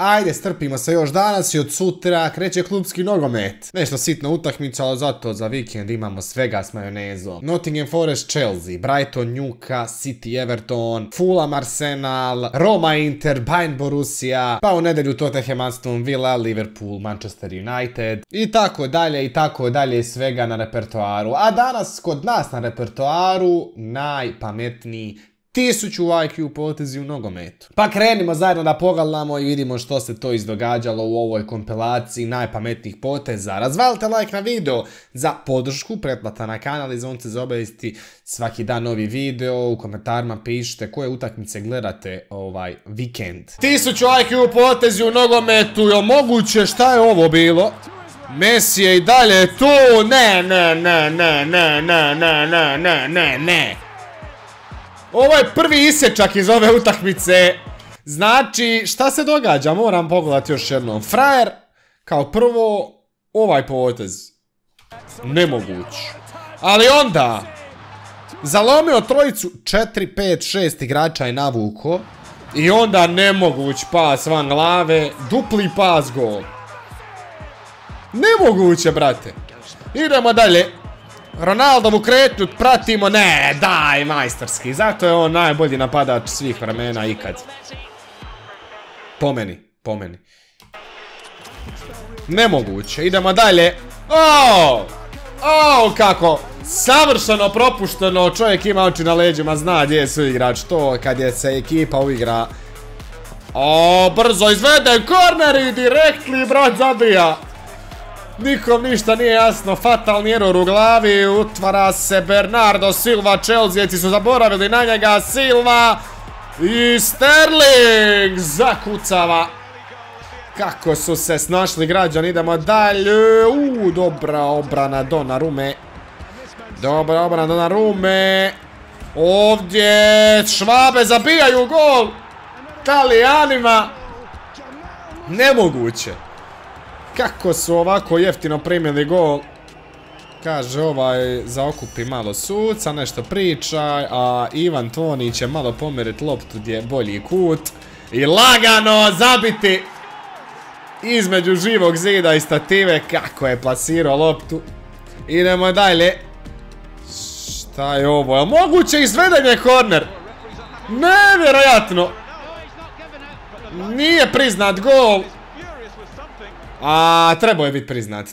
Ajde, strpimo se još danas i od sutra kreće klubski nogomet. Nešto sitna utakmica, ali zato za vikend imamo svega s majonezom. Nottingham Forest Chelsea, Brighton Newcastle, City Everton, Fulham Arsenal, Roma Inter, Bayern Borussia, pa u nedelju Tottenham Aston Villa, Liverpool Manchester United i tako dalje svega na repertoaru. A danas kod nas na repertoaru najpametniji 1000 IQ potezi u nogometu. Pa krenimo zajedno da pogledamo i vidimo što se to izdogađalo u ovoj kompilaciji najpametnijih poteza. Razvalite like na video za podršku, pretplata na kanal i zvonce za obavijesti, svaki dan novi video, u komentarima pišite koje utakmice gledate ovaj vikend. 1000 IQ potezi u nogometu, je moguće? Šta je ovo bilo? Messi je i dalje tu, ne. Ovo je prvi isječak iz ove utakmice. Znači, šta se događa? Moram pogledati još jednom. Frajer, kao prvo, ovaj potez. Nemoguć. Ali onda, zalomio trojicu, 4, 5, 6 igrača i navuko. I onda nemoguć pas van glave, dupli pas gol. Nemoguće, brate. Idemo dalje. Ronaldovu kretnju pratimo, ne, daj, majstorski, zato je on najbolji napadač svih vremena ikad. Po meni. Nemoguće, idemo dalje. Kako, savršeno propušteno, čovjek ima oči na leđima, zna gdje je suigrač, to kad je se ekipa uigra. Brzo izveden korner i direktni brat zabija. Nikom ništa nije jasno, fatalni error u glavi, utvara se Bernardo Silva, Chelseaci su zaboravili na njega, Silva i Sterling zakucava. Kako su se snašli građani, idemo dalje, dobra obrana Donnarumme. Ovdje Švabe zabijaju gol Talijanima. Nemoguće. Kako su ovako jeftino primili gol. Kaže ovaj, zaokupi malo suca, nešto priča, a Ivan Toni će malo pomeriti loptu gdje je bolji kut. I lagano zabiti između živog zida i stative. Kako je plasirao loptu. Idemo dalje. Šta je ovo? Je moguće izvedenje korner? Nevjerojatno. Nije priznat gol. A trebao je biti priznat,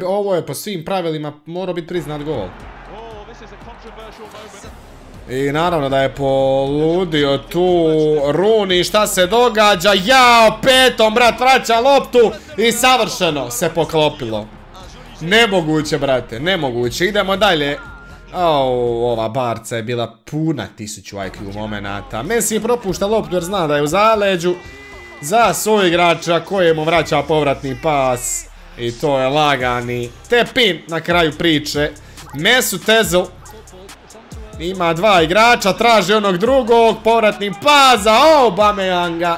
ovo je po svim pravilima morao biti priznat gol. I naravno da je poludio tu Rooney, šta se događa, jao, petom brat vraća loptu i savršeno se poklopilo. Nemoguće, brate, nemoguće, idemo dalje. Ova barca je bila puna 1000 IQ momenata. Messi propušta loptu jer zna da je u zaleđu. Za suigrača kojemu vraća povratni pas. I to je lagani tepin na kraju priče. Mesut Özil ima dva igrača, traži onog drugog, povratni pas za Aubameyanga.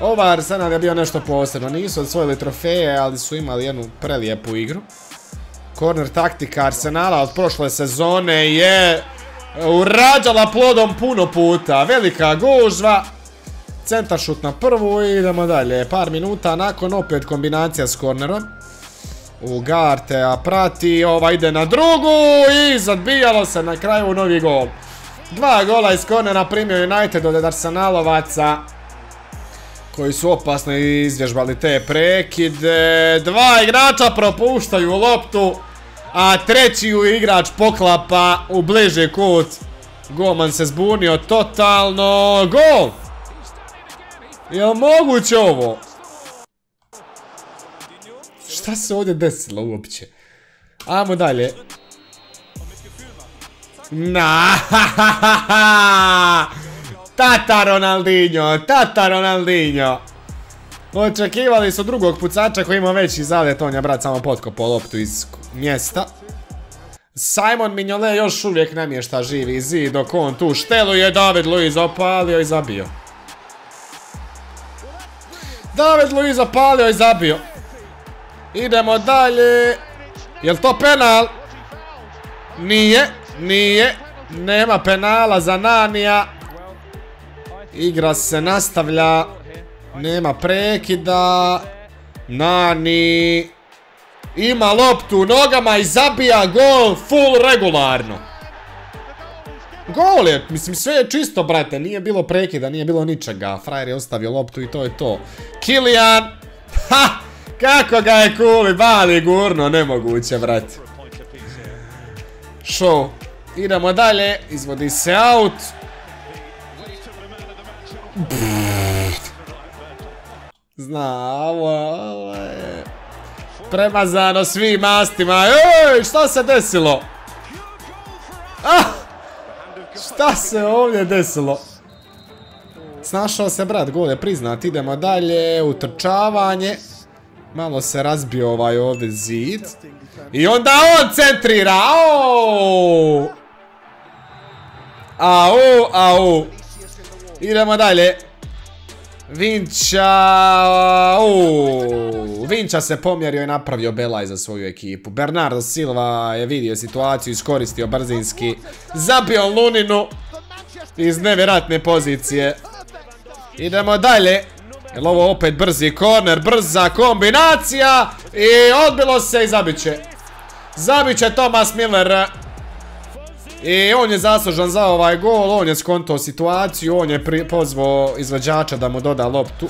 Ova Arsenal je bio nešto posebno, nisu osvojili trofeje, ali su imali jednu prelijepu igru. Korner taktika Arsenala od prošle sezone je urađala plodom puno puta, velika gužva. Centar šut na prvu i idemo dalje. Par minuta nakon opet kombinacija s kornerom. Ugartea prati, ova ide na drugu i zadbijalo se na kraju novi gol. 2 gola iz kornera primio United od Arsenalovaca koji su opasno izvježbali te prekide. 2 igrača propuštaju loptu, a treći igrač poklapa u bliži kut. Golman se zbunio totalno. Gol! Jel moguće ovo? Šta se ovdje desilo uopće? Ajmo dalje. Tata Ronaldinho. Očekivali su drugog pucača koji ima veći zalet, on je brat samo potkopao loptu iz mjesta. Simon Mignolet još uvijek namješta živi zid dok on tu šteluje. David Luiz opalio i zabio. David Luiz opalio i zabio. Idemo dalje. Jel to penal? Nije. Nema penala za Nanija. Igra se nastavlja. Nema prekida. Nani ima loptu u nogama i zabija gol full regularno. Gol je, mislim sve je čisto brate, nije bilo prekida, nije bilo ničega. Frajer je ostavio loptu i to je to. Kilian, ha, kako ga je Kuli bali gurno, nemoguće brate. Show, idemo dalje, izvodi se out. Znam, ovo je premazano svim mastima. Ej, šta se desilo? Šta se ovdje desilo? Snašao se brat, gol je priznat. Idemo dalje, utrčavanje. Malo se razbio ovaj ovdje zid. I onda on centrira. Au. Idemo dalje. Vinča se pomjerio i napravio belaj za svoju ekipu. Bernardo Silva je vidio situaciju, iskoristio brzinski, zabio Luninu iz nevjerojatne pozicije. Idemo dalje. Jel ovo opet brzi korner, brza kombinacija i odbilo se i zabit će. Zabit će Thomas Miller. I on je zaslužan za ovaj gol, on je skontao situaciju, on je pozvao izvođača da mu doda loptu.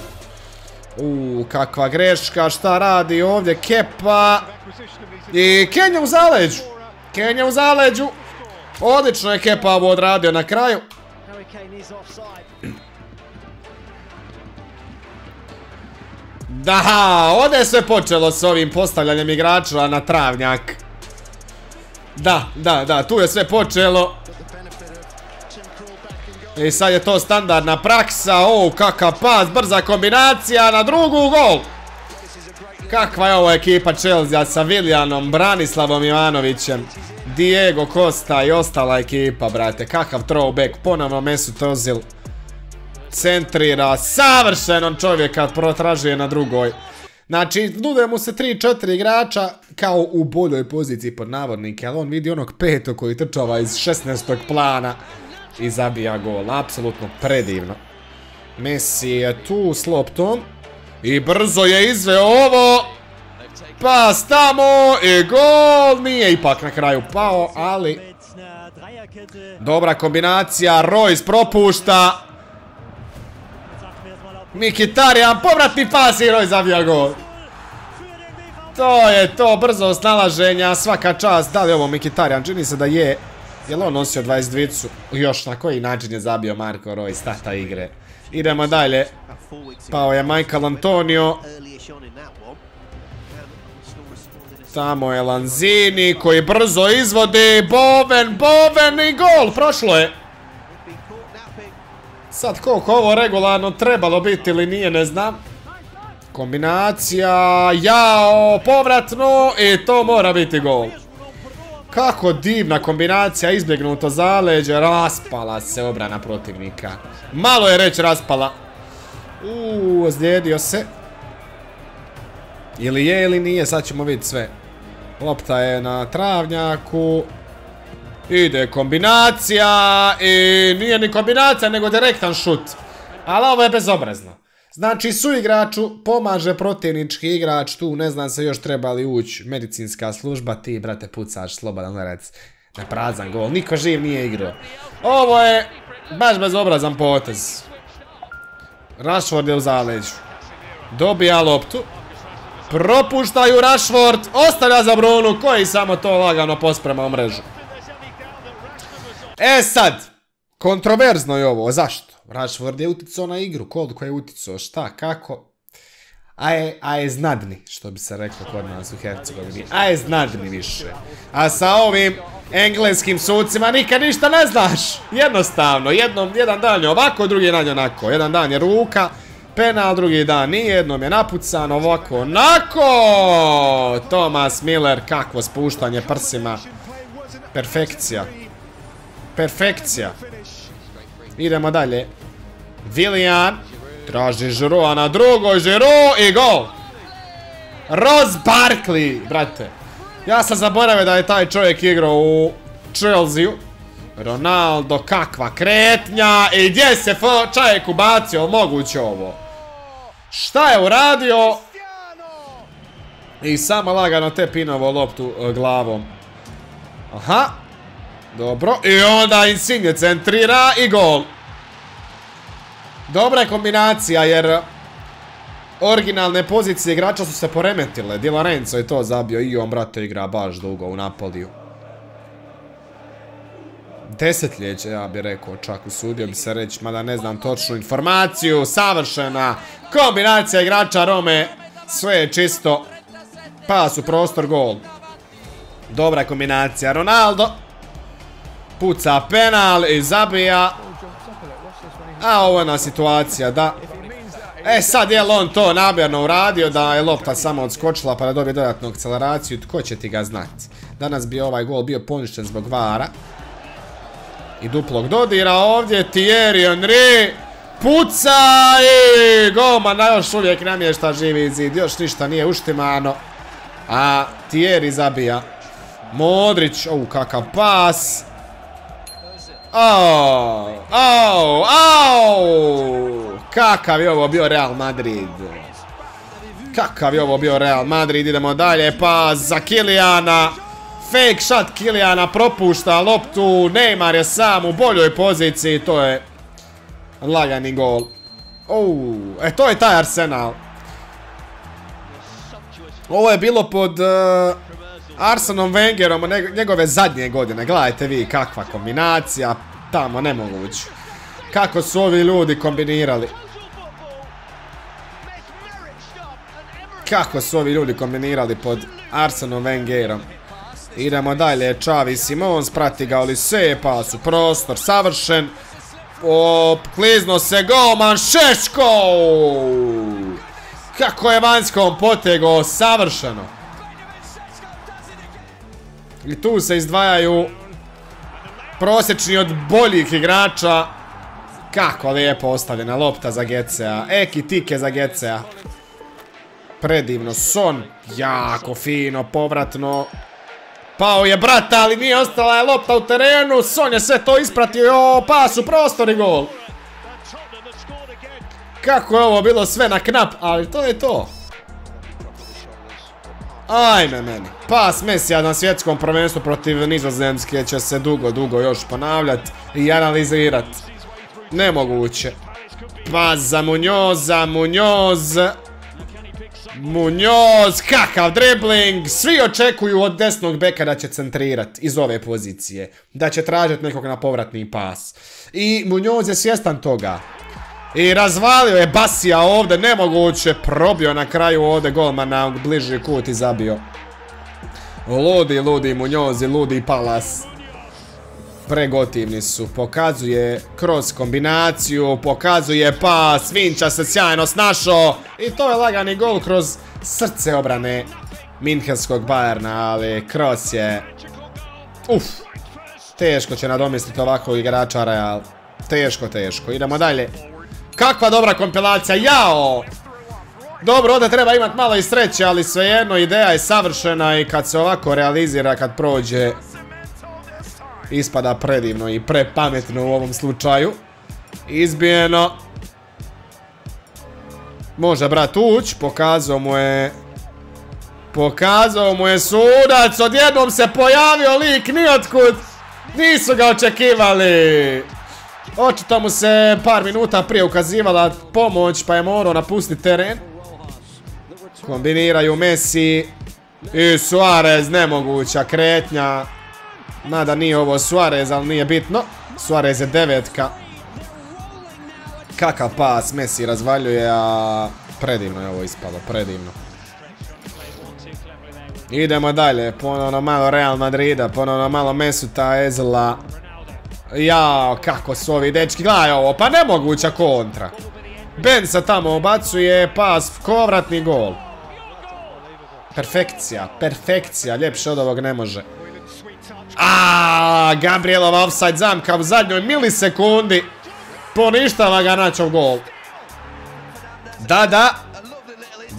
Kakva greška, šta radi ovdje Kepa. I Kenja u zaleđu. Kenja u zaleđu. Odlično je Kepa ovo odradio na kraju. Da, ovdje je sve počelo s ovim postavljanjem igrača na travnjak. Da, tu je sve počelo. I sad je to standardna praksa. Kakav pas, brza kombinacija na drugu, gol. Kakva je ovo ekipa Chelsea sa Viljanom, Branislavom Ivanovićem, Diego Costa i ostala ekipa, brate. Kakav throwback, ponovno Mesut Ozil centrira, savršeno čovjeka protražuje na drugoj. Znači, nude mu se 3-4 igrača kao u boljoj poziciji pod navodnike, ali on vidi onog petog koji trčava iz 16. plana i zabija gol. Apsolutno predivno. Messi je tu s loptom i brzo je izveo ovo. Pas tamo i gol. Nije ipak na kraju pao, ali dobra kombinacija. Royce propušta. Mkhitaryan, povratni pas i Royce zabija gol. To je to, brzo snalaženja, svaka čast. Da li je ovo Mkhitaryan? Čini se da je. Jel on nosio 22-cu? Još na koji način je zabio Marco Royce, tata igre. Idemo dalje. Pao je Michael Antonio. Tamo je Lanzini koji brzo izvodi. Boven i gol, prošlo je. Sad koliko ovo regularno trebalo biti ili nije, ne znam. Kombinacija, jao, povratno i to mora biti gol. Kako divna kombinacija, izbjegnuto zaleđe, raspala se obrana protivnika. Malo je reći raspala. Ozlijedio se. Ili je ili nije, sad ćemo vidjeti sve. Lopta je na travnjaku. Ide kombinacija i nije ni kombinacija nego direktan šut. Ali ovo je bezobrazno. Znači suigraču pomaže protivnički igrač tu, ne znam se još treba li ući medicinska služba, ti brate pucaš slobodan udarac na prazan gol, niko živ nije igrao. Ovo je baš bezobrazan potez. Rashford je u zaleđu. Dobija loptu. Propuštaju Rashford, ostavlja za Brunu koji samo to lagano posprema u mrežu. E sad, kontroverzno je ovo, zašto? Rashford je uticao na igru, koliko je uticao, šta, kako? A je znadni, što bi se reklo kod nas u Hercegovini. A je znadni više. A sa ovim engleskim sucima nikad ništa ne znaš. Jednostavno, jedan dan je ovako, drugi dan je onako. Jedan dan je ruka, penal, drugi dan nije, jednom je napucan, ovako, onako. Thomas Miller, kakvo spuštanje prsima. Perfekcija. Perfekcija. Idemo dalje. Willian. Traži Žiroa na drugoj. Žiro i gol. Ross Barkley, brate. Ja sam zaboravio da je taj čovjek igrao u Chelsea-u. Ronaldo, kakva kretnja. I gdje se čovjek ubacio, moguće ovo. Šta je uradio? I samo lagano te pinovo loptu glavom. Aha. Dobro. I onda Insigne centrira i gol. Dobra je kombinacija jer originalne pozicije igrača su se poremetile. Di Lorenzo je to zabio i on, brate, igra baš dugo u Napoliju. Desetljeće, ja bih rekao, čak usudio bi se reći, mada ne znam točnu informaciju. Savršena kombinacija igrača Rome. Sve je čisto. Pas u prostor, gol. Dobra kombinacija. Ronaldo puca penal i zabija. A ovo je ona situacija, da. E sad je li on to namjerno uradio, da je lopta samo odskočila pa da dobije dodatnu akceleraciju, tko će ti ga znati. Danas bi ovaj gol bio poništen zbog vara. I duplog dodira ovdje, Thierry Henry puca i golman još uvijek namješta živi zid, još ništa nije uštimano. A Thierry zabija. Modrić, kakav pas. Kakav je ovo bio Real Madrid. Kakav je ovo bio Real Madrid. Idemo dalje, pas za Kyliana. Fake shot Kyliana, propušta loptu. Neymar je sam u boljoj poziciji. To je lagani gol. To je taj Arsenal. Ovo je bilo pod Arsenom Wengerom njegove zadnje godine. Gledajte vi kakva kombinacija. Tamo nemoguće. Kako su ovi ljudi kombinirali. Kako su ovi ljudi kombinirali pod Arsenom Wengerom. Idemo dalje. Xavi Simons prati ga Olise. Pas u prostor. Savršen. Klizno se golman Šeško. Kako je vanjskom potegao. Savršeno. I tu se izdvajaju prosječni od boljih igrača. Kako lijepo ostavljena lopta za Getsea. Eki tike za Getsea. Predivno. Son. Jako fino. Povratno. Pao je brata, ali nije, ostala je lopta u terenu. Son je sve to ispratio. Pas u prostor i gol. Kako je ovo bilo sve na knap, ali to je to. Ajme meni. Pas Mesija na svjetskom prvenstvu protiv Nizozemske će se dugo još ponavljati i analizirati. Nemoguće. Pas za Munjoza, Munjoz, kakav dribling. Svi očekuju od desnog beka da će centrirati iz ove pozicije. Da će tražiti nekog na povratni pas. I Munjoz je svjestan toga. I razvalio je Basija ovdje, nemoguće, probio na kraju ovdje golmana u bliži kut i zabio. Ludi Munjozi, ludi Palas. Pregotivni su, pokazuje kroz kombinaciju, pokazuje pas, Vinča se sjajno snašao. I to je lagani gol kroz srce obrane Minhenskog Bayerna, ali Kroos je... Teško će nadomisliti ovakvog igrača Real. Teško. Idemo dalje. Kakva dobra kompilacija, jao! Dobro, ovdje treba imati malo i sreće, ali svejedno ideja je savršena i kad se ovako realizira, kad prođe, ispada predivno i prepametno u ovom slučaju. Izbijeno. Može brat ući, pokazao mu je sudac, odjednom se pojavio lik nijotkud, nisu ga očekivali. Očito mu se par minuta prije ukazivala pomoć pa je morao napustiti teren. Kombiniraju Messi i Suarez, nemoguća kretnja. Mada nije ovo Suarez, ali nije bitno. Suarez je devetka. Kakav pas, Messi razvaljuje, a predivno je ovo ispalo, predivno. Idemo dalje, ponovno malo Real Madrida, ponovno malo Mesuta Ezela. Jao, kako su ovi dečki, gledaj ovo, pa nemoguća kontra. Ben se tamo obacuje, pas, povratni gol. Perfekcija, ljepše od ovog ne može. Gabrielova offside zamka u zadnjoj milisekundi. Poništava Garnačov gol.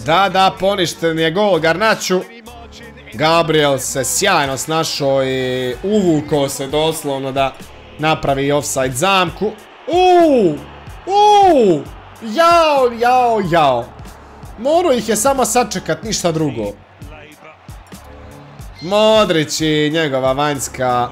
Da, poništen je gol Garnaču. Gabriel se sjajno snašao i uvukao se doslovno da napravi offside zamku. Jao. Morao ih je samo sačekat, ništa drugo. Modrić i njegova vanjska.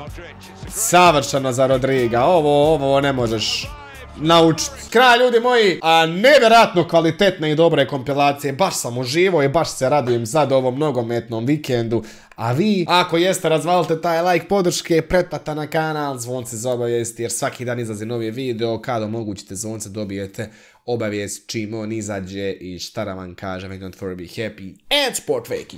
Savršeno za Rodriga. Ovo ne možeš naučiti. Kraj, ljudi moji, nevjerojatno kvalitetne i dobre kompilacije. Baš sam uživao i baš se radujem sad ovom nogometnom vikendu. A vi, ako jeste, razvalite taj like podrške, pretplata na kanal, zvonce za obavijesti, jer svaki dan izlazi novi video. Kad omogućite zvonce, dobijete obavijest čim on izađe i šta da vam kažem, don't for be happy and sport fakey.